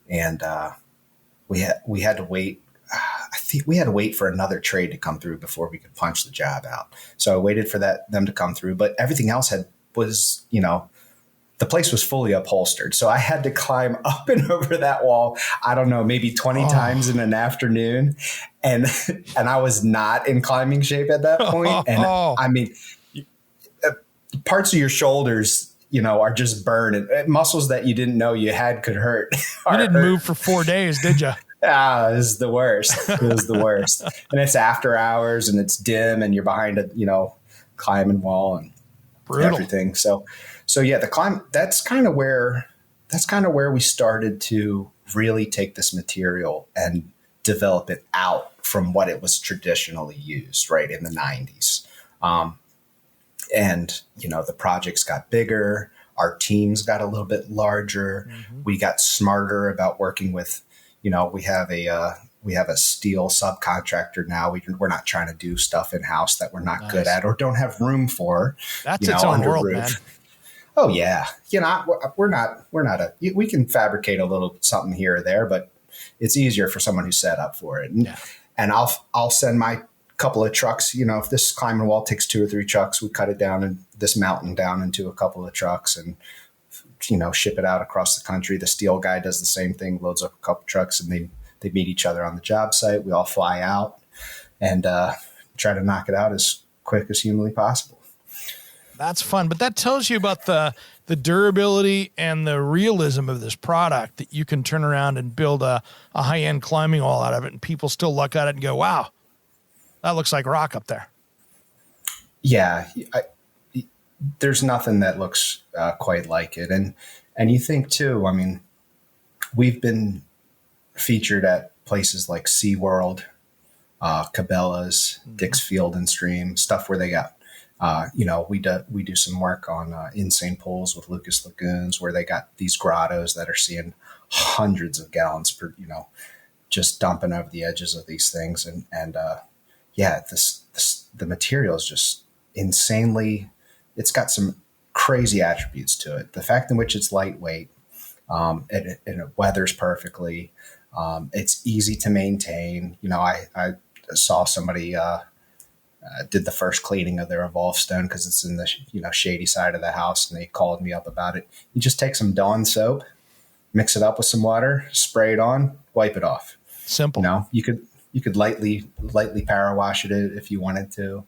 and we had to wait. I think we had to wait for another trade to come through before we could punch the job out. So I waited for them to come through, but everything else was the place was fully upholstered. So I had to climb up and over that wall, I don't know, maybe 20 times in an afternoon. And I was not in climbing shape at that point. And I mean, parts of your shoulders, are just burned. And muscles that you didn't know you had could hurt. You didn't move for 4 days, did you? It was the worst. It was the worst. And it's after hours and it's dim and you're behind a, climbing wall and everything. So yeah, the climb, that's kind of where we started to really take this material and develop it out from what it was traditionally used, right, in the 90s. And, the projects got bigger, our teams got a little bit larger. Mm-hmm. We got smarter about working with, we have a steel subcontractor now. We're not trying to do stuff in house that we're not good at or don't have room for. That's its own world, man. Oh yeah. We can fabricate a little something here or there, but it's easier for someone who's set up for it. And I'll send my couple of trucks, if this climbing wall takes 2 or 3 trucks, we cut it down in this mountain down into a couple of trucks and, ship it out across the country. The steel guy does the same thing, loads up a couple trucks, and they meet each other on the job site. We all fly out and try to knock it out as quick as humanly possible. That's fun. But that tells you about the durability and the realism of this product, that you can turn around and build a high-end climbing wall out of it and people still look at it and go, wow, that looks like rock up there. Yeah. There's nothing that looks quite like it. And you think too, I mean, we've been featured at places like SeaWorld, Cabela's, Dick's Field and Stream, stuff where they got, we do some work on insane pools with Lucas Lagoons, where they got these grottos that are seeing hundreds of gallons per, just dumping over the edges of these things. And the material is just insanely, it's got some crazy attributes to it. The fact in which it's lightweight, and it weathers perfectly. It's easy to maintain. I saw somebody did the first cleaning of their Elove Stone because it's in the shady side of the house, and they called me up about it. You just take some Dawn soap, mix it up with some water, spray it on, wipe it off. Simple. You could lightly power wash it if you wanted to.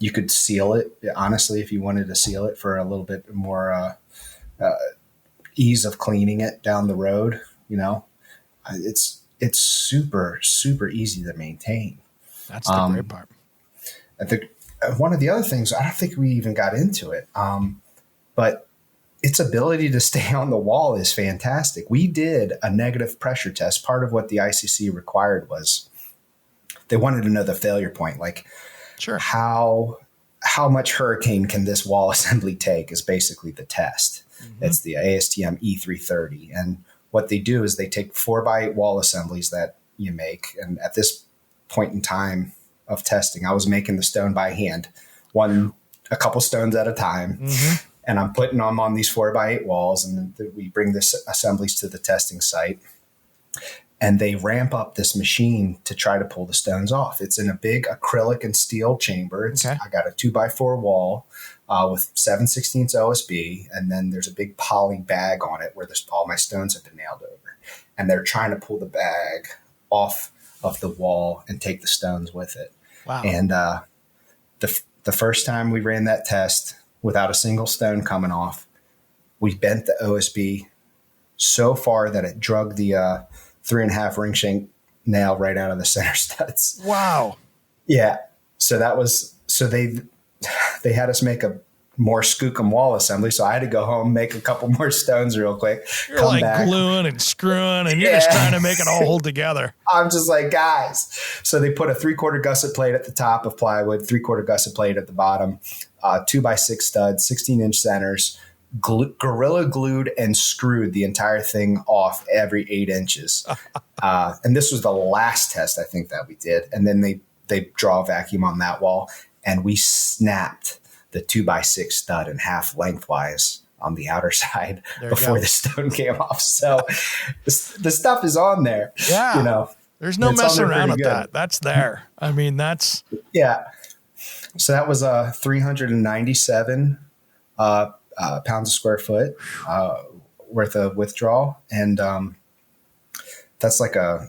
You could seal it, honestly, if you wanted to seal it for a little bit more ease of cleaning it down the road. It's super, super easy to maintain. That's the great part. I think one of the other things, I don't think we even got into it, but its ability to stay on the wall is fantastic. We did a negative pressure test. Part of what the ICC required was they wanted to know the failure point, like how much hurricane can this wall assembly take is basically the test. Mm-hmm. It's the ASTM E330. And what they do is they take 4x8 wall assemblies that you make. And at this point in time of testing, I was making the stone by hand, a couple stones at a time. Mm-hmm. and I'm putting them on these 4x8 walls, and we bring this assemblies to the testing site, and they ramp up this machine to try to pull the stones off. It's in a big acrylic and steel chamber. I got a 2x4 wall with 7/16 OSB, and then there's a big poly bag on it where all my stones have been nailed over, and they're trying to pull the bag off of the wall and take the stones with it. Wow. And the first time we ran that test without a single stone coming off, we bent the OSB so far that it drug the 3.5 ring shank nail right out of the center studs. Wow. Yeah. So they had us make a more skookum wall assembly. So I had to go home, make a couple more stones real quick. You're like back, gluing and screwing, and you're just trying to make it all hold together. I'm just like, guys. So they put a 3/4 gusset plate at the top of plywood, 3/4 gusset plate at the bottom, 2x6 studs, 16-inch centers, gorilla glued and screwed the entire thing off every 8 inches. And this was the last test I think that we did. And then they draw a vacuum on that wall, and we snapped the 2x6 stud in half lengthwise on the outer side before the stone came off. So the stuff is on there. Yeah. You know, there's no messing around with that. That's there. I mean, that's. Yeah. So that was 397 pounds a square foot worth of withdrawal. And that's like a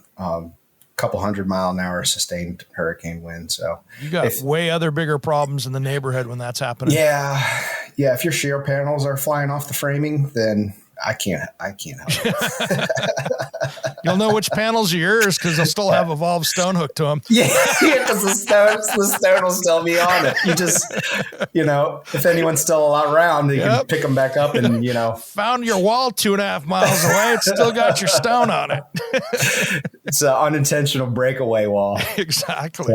couple 100-mile-an-hour sustained hurricane wind. So you got way other bigger problems in the neighborhood when that's happening. Yeah. Yeah. If your shear panels are flying off the framing, then I can't help it. You'll know which panels are yours because they'll still have Elove Stone hooked to them. Yeah, because the stone will still be on it. You just, if anyone's still around, you can pick them back up and, Found your wall 2.5 miles away. It's still got your stone on it. It's an unintentional breakaway wall. Exactly.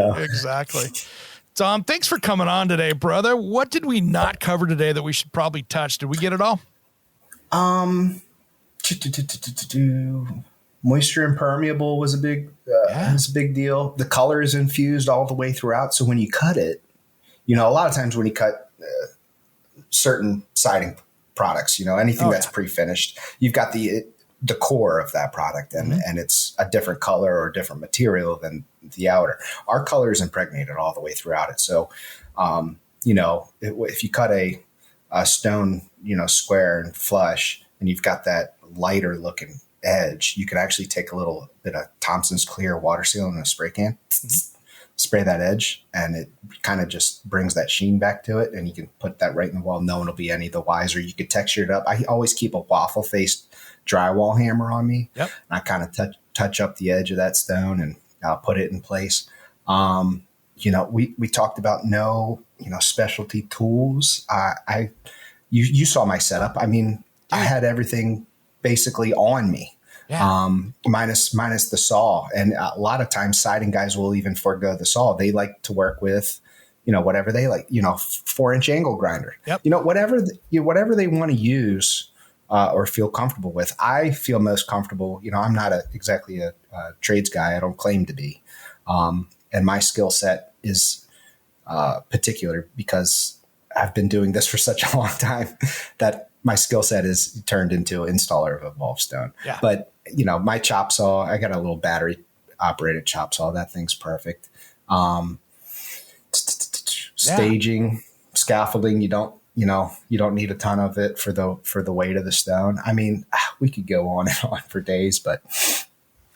Dom, thanks for coming on today, brother. What did we not cover today that we should probably touch? Did we get it all? Moisture impermeable was a big deal. The color is infused all the way throughout. So when you cut it, a lot of times when you cut certain siding products, anything that's pre-finished, you've got the core of that product and it's a different color or different material than the outer. Our color is impregnated all the way throughout it. So, if you cut a stone, square and flush, and you've got that lighter looking edge, you could actually take a little bit of Thompson's clear water seal in a spray can, spray that edge, and it kind of just brings that sheen back to it. And you can put that right in the wall. No one will be any the wiser. You could texture it up. I always keep a waffle faced drywall hammer on me. Yep. And I kind of touch up the edge of that stone and put it in place. We talked about no, specialty tools. You saw my setup. I mean, I had everything basically on me, minus the saw. And a lot of times siding guys will even forego the saw. They like to work with, whatever they like, 4-inch angle grinder, whatever they want to use or feel comfortable with. I feel most comfortable. I'm not exactly a trades guy. I don't claim to be. And my skill set is particular because I've been doing this for such a long time that my skill set is turned into an installer of Elove Stone. Yeah. But, my chop saw, I got a little battery operated chop saw. That thing's perfect. Staging, scaffolding, you don't need a ton of it for the weight of the stone. I mean, we could go on and on for days, but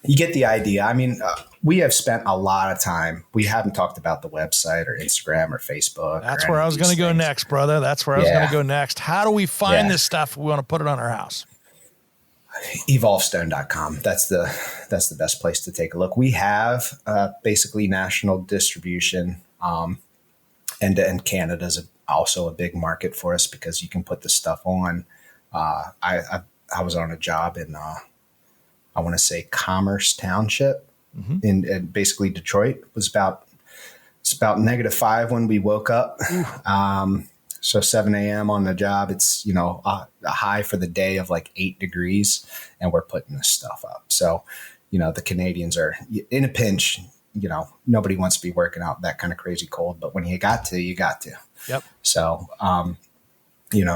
you get the idea. I mean, we have spent a lot of time. We haven't talked about the website or Instagram or Facebook. That's where I was going to go next, brother. That's where I was going to go next. How do we find this stuff? We want to put it on our house. EvoleStone.com. That's the best place to take a look. We have basically national distribution, and Canada's also a big market for us because you can put the stuff on. I was on a job in I want to say Commerce Township in basically Detroit. It's about -5 when we woke up. So 7 a.m. on the job, it's, a high for the day of like 8 degrees, and we're putting this stuff up. So, the Canadians are in a pinch. Nobody wants to be working out that kind of crazy cold, but when you got to, you got to. Yep. So,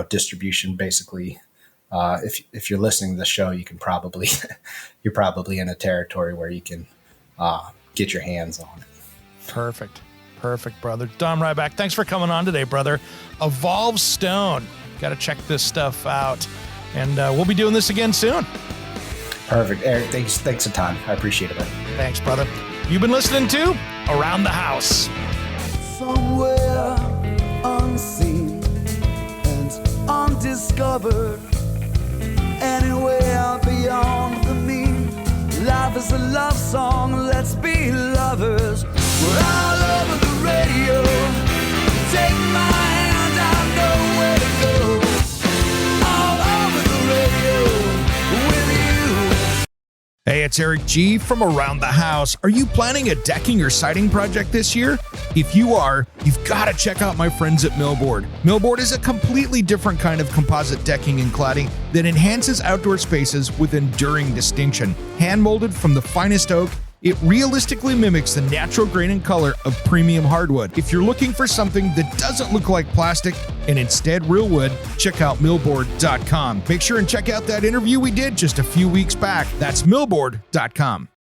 distribution basically. If you're listening to the show, you can probably you're probably in a territory where you can get your hands on it. Perfect, brother. Dom Rybak, thanks for coming on today, brother. Elove Stone. Got to check this stuff out. And we'll be doing this again soon. Perfect. Eric, thanks a ton. I appreciate it, man. Thanks, brother. You've been listening to Around the House. Somewhere unseen and undiscovered, anywhere beyond the mean. Life is a love song, let's be lovers. We're all over the radio. Take my hand, I know where to go. All over the radio with you. Hey, it's Eric G. from Around the House. Are you planning a decking or siding project this year? If you are, you've got to check out my friends at Millboard. Millboard is a completely different kind of composite decking and cladding that enhances outdoor spaces with enduring distinction. Hand-molded from the finest oak, it realistically mimics the natural grain and color of premium hardwood. If you're looking for something that doesn't look like plastic and instead real wood, check out millboard.com. Make sure and check out that interview we did just a few weeks back. That's millboard.com.